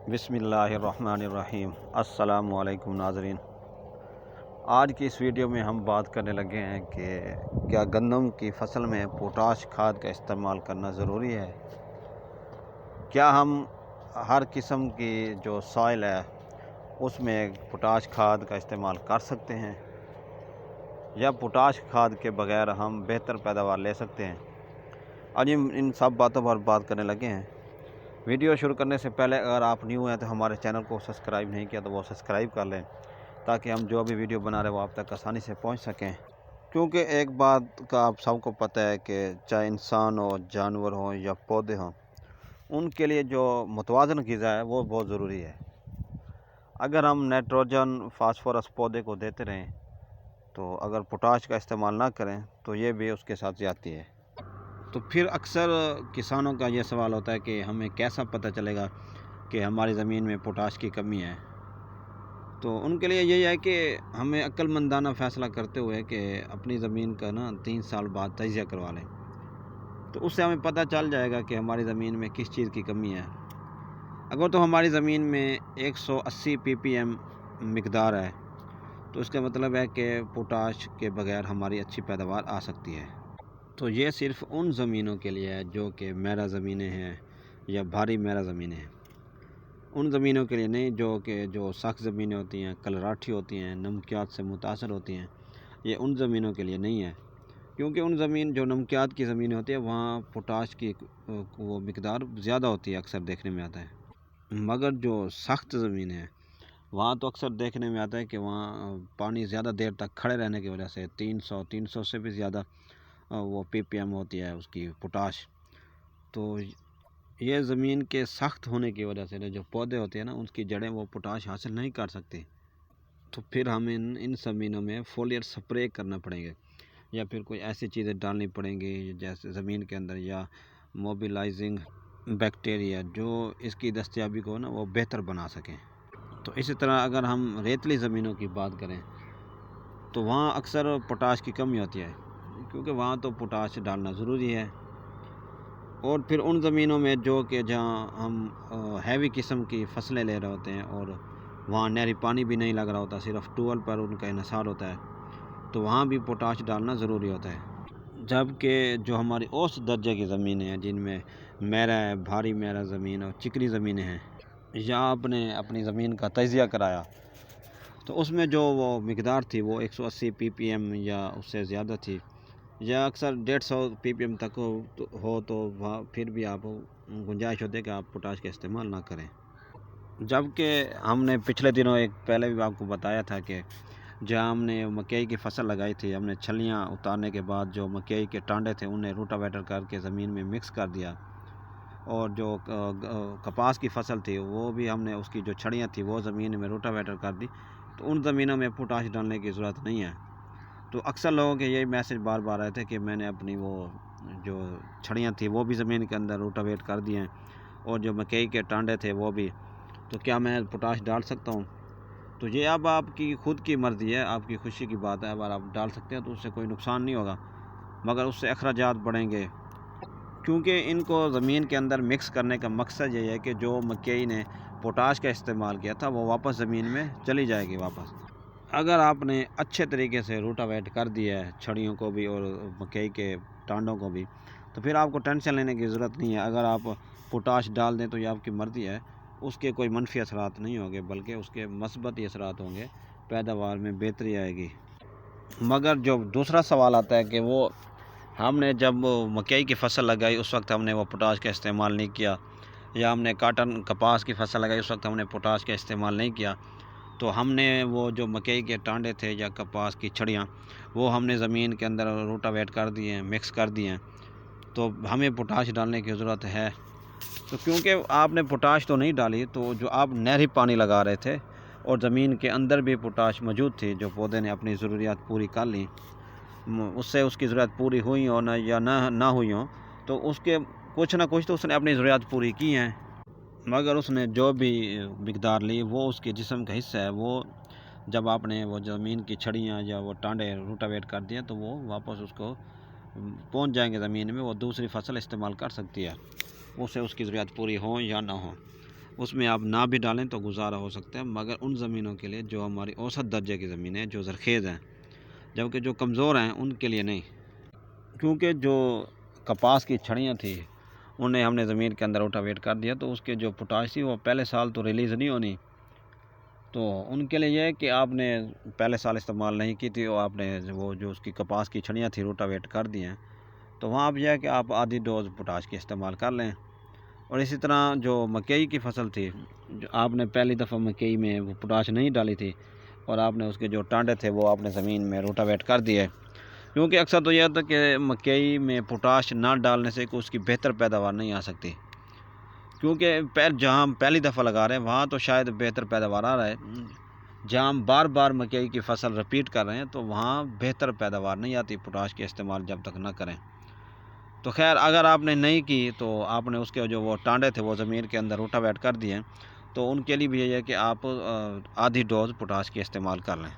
बिस्मिल्लाहिर्रहमानिर्रहीम। अस्सलामु अलैकुम नाज़रीन। आज की इस वीडियो में हम बात करने लगे हैं कि क्या गंदम की फसल में पोटाश खाद का इस्तेमाल करना ज़रूरी है। क्या हम हर किस्म की जो सॉइल है उसमें पोटाश खाद का इस्तेमाल कर सकते हैं या पोटाश खाद के बगैर हम बेहतर पैदावार ले सकते हैं। आज हम इन सब बातों पर बात करने लगे हैं। वीडियो शुरू करने से पहले अगर आप न्यू हैं तो हमारे चैनल को सब्सक्राइब नहीं किया तो वो सब्सक्राइब कर लें, ताकि हम जो भी वीडियो बना रहे वो आप तक आसानी से पहुंच सकें। क्योंकि एक बात का आप सबको पता है कि चाहे इंसान हो, जानवर हो या पौधे हों, उनके लिए जो मुतवाज़न ग़िज़ा है वो बहुत ज़रूरी है। अगर हम नाइट्रोजन फास्फोरस पौधे को देते रहें तो अगर पोटाश का इस्तेमाल ना करें तो ये भी उसके साथ ज़्यादती है। तो फिर अक्सर किसानों का ये सवाल होता है कि हमें कैसा पता चलेगा कि हमारी ज़मीन में पोटाश की कमी है। तो उनके लिए यही है कि हमें अक्लमंदाना फ़ैसला करते हुए कि अपनी ज़मीन का 3 साल बाद तजिया करवा लें, तो उससे हमें पता चल जाएगा कि हमारी ज़मीन में किस चीज़ की कमी है। अगर तो हमारी ज़मीन में 180 ppm मिकदार है तो इसका मतलब है कि पोटाश के बगैर हमारी अच्छी पैदावार आ सकती है। तो ये सिर्फ़ उन ज़मीनों के लिए है जो कि मैरा ज़मीनें हैं या भारी मैरा ज़मीनें हैं। उन ज़मीनों के लिए नहीं जो सख्त ज़मीनें होती हैं, कलराठी होती हैं, नमकियात से मुतासर होती हैं, ये उन ज़मीनों के लिए नहीं है। क्योंकि उन जो नमकियात की ज़मीनें होती हैं वहाँ पोटाश की वो मिकदार ज़्यादा होती है, अक्सर देखने में आता है। मगर जो सख्त ज़मीनें हैं वहाँ तो अक्सर देखने में आता है कि वहाँ पानी ज़्यादा देर तक खड़े रहने की वजह से 300 से भी ज़्यादा वो ppm होती है उसकी पोटाश। तो ये ज़मीन के सख्त होने की वजह से जो पौधे होते हैं उसकी जड़ें वो पोटाश हासिल नहीं कर सकती। तो फिर हमें इन ज़मीनों में फोलियर स्प्रे करना पड़ेगा या फिर कोई ऐसी चीज़ें डालनी पड़ेंगी जैसे ज़मीन के अंदर या मोबिलाइजिंग बैक्टीरिया जो इसकी दस्तयाबी को वो बेहतर बना सकें। तो इसी तरह अगर हम रेतली ज़मीनों की बात करें तो वहाँ अक्सर पोटाश की कमी होती है, क्योंकि वहाँ तो पोटाश डालना ज़रूरी है। और फिर उन ज़मीनों में जो कि जहाँ हम हैवी किस्म की फसलें ले रहे होते हैं और वहाँ नहरी पानी भी नहीं लग रहा होता, सिर्फ ट्यूबवेल पर उनका इन्हिसार होता है, तो वहाँ भी पोटाश डालना ज़रूरी होता है। जबकि जो हमारी औसत दर्जे की ज़मीनें हैं जिनमें मैरा है, भारी मैरा ज़मीन और चिकनी ज़मीनें हैं, या आपने अपनी ज़मीन का तजिया कराया तो उसमें जो वो मिकदार थी वो 180 ppm या उससे ज़्यादा थी, या अक्सर 150 ppm तक हो तो वहाँ फिर भी आप गुंजाइश होती है कि आप पोटाश का इस्तेमाल ना करें। जबकि हमने पिछले दिनों पहले भी आपको बताया था कि जहाँ हमने मकई की फसल लगाई थी, हमने छलियाँ उतारने के बाद जो मकई के टांडे थे उन्हें रूटावेटर करके ज़मीन में मिक्स कर दिया, और जो कपास की फसल थी वो भी हमने उसकी जो छड़ियाँ थी वो ज़मीन में रूटावेटर कर दी। तो उन ज़मीनों में पोटाश डालने की ज़रूरत नहीं है। तो अक्सर लोगों के यही मैसेज बार बार आए थे कि मैंने अपनी वो जो छड़ियाँ थी वो भी ज़मीन के अंदर रूटावेट कर दिए हैं और जो मकई के टांडे थे वो भी, तो क्या मैं पोटाश डाल सकता हूँ? तो ये अब आपकी खुद की मर्ज़ी है, आपकी खुशी की बात है। अगर आप डाल सकते हैं तो उससे कोई नुकसान नहीं होगा, मगर उससे अखराजात बढ़ेंगे, क्योंकि इनको ज़मीन के अंदर मिक्स करने का मकसद ये है कि जो मकई ने पोटाश का इस्तेमाल किया था वो वापस ज़मीन में चली जाएगी वापस। अगर आपने अच्छे तरीके से रूटावेट कर दिया है छड़ियों को भी और मकई के टांडों को भी, तो फिर आपको टेंशन लेने की ज़रूरत नहीं है। अगर आप पोटाश डाल दें तो ये आपकी मर्ज़ी है, उसके कोई मनफी असरात नहीं होंगे बल्कि उसके मस्बती असरात होंगे, पैदावार में बेहतरी आएगी। मगर जो दूसरा सवाल आता है कि वो हमने जब मकई की फसल लगाई उस वक्त हमने वो पोटाश का इस्तेमाल नहीं किया, या हमने काटन कपास की फसल लगाई उस वक्त हमने पोटाश का इस्तेमाल नहीं किया, तो हमने वो जो मकई के टांडे थे या कपास की छड़ियाँ वो हमने ज़मीन के अंदर रूटावेट कर दिए हैं, मिक्स कर दिए हैं, तो हमें पोटाश डालने की ज़रूरत है। तो क्योंकि आपने पोटाश तो नहीं डाली, तो जो आप नहरी पानी लगा रहे थे और ज़मीन के अंदर भी पोटाश मौजूद थी, जो पौधे ने अपनी ज़रूरियात पूरी कर ली, उससे उसकी ज़रूरत पूरी हुई हो ना हुई हो, तो उसके कुछ ना कुछ तो उसने अपनी ज़रूरियात पूरी की हैं। मगर उसने जो भी मिकदार ली वो उसके जिस्म का हिस्सा है। वो जब आपने वो ज़मीन की छड़ियाँ या वो टांडे रूटावेट कर दिए तो वो वापस उसको पहुंच जाएंगे ज़मीन में, वो दूसरी फसल इस्तेमाल कर सकती है, उससे उसकी ज़रूरत पूरी हो या ना हो। اس میں آپ نہ بھی ڈالیں تو گزارا ہو سکتا ہے، مگر ان زمینوں کے لیے جو ہماری اوسط درجے کی زمینیں جو زرخیز ہیں، جبکہ جو کمزور ہیں ان کے لیے نہیں، کیونکہ جو کپاس کی چھڑیاں تھیں انہیں ہم نے زمین کے اندر روٹاویٹ کر دیا تو اس کے جو پوٹاش تھی وہ پہلے سال تو ریلیز نہیں ہونی، تو ان کے لیے یہ ہے کہ آپ نے پہلے سال استعمال نہیں کی تھی اور آپ نے وہ جو اس کی کپاس کی چھڑیاں تھیں روٹاویٹ کر دی ہیں، تو وہاں اب یہ ہے کہ آپ آدھی ڈوز پوٹاش کی استعمال کر لیں۔ اور اسی طرح جو مکئی کی فصل تھی، جو آپ نے پہلی دفعہ مکئی میں وہ پوٹاش نہیں ڈالی تھی اور آپ نے اس کے جو ٹانڈے تھے وہ آپ نے زمین میں روٹاویٹ کر دیے، کیونکہ اکثر تو یہ ہوتا ہے کہ مکئی میں پوٹاش نہ ڈالنے سے کہ اس کی بہتر پیداوار نہیں آ سکتی، کیونکہ جہاں ہم پہلی دفعہ لگا رہے ہیں وہاں تو شاید بہتر پیداوار آ رہا ہے، جہاں ہم بار بار مکئی کی فصل رپیٹ کر رہے ہیں تو وہاں بہتر پیداوار نہیں آتی پوٹاش کے استعمال جب تک نہ کریں۔ تو خیر اگر آپ نے نہیں کی تو آپ نے اس کے جو وہ ٹانڈے تھے وہ زمین کے اندر روٹاویٹ کر دیے، تو ان کے لیے بھی یہ ہے کہ آپ آدھی ڈوز پوٹاش کی استعمال کر لیں۔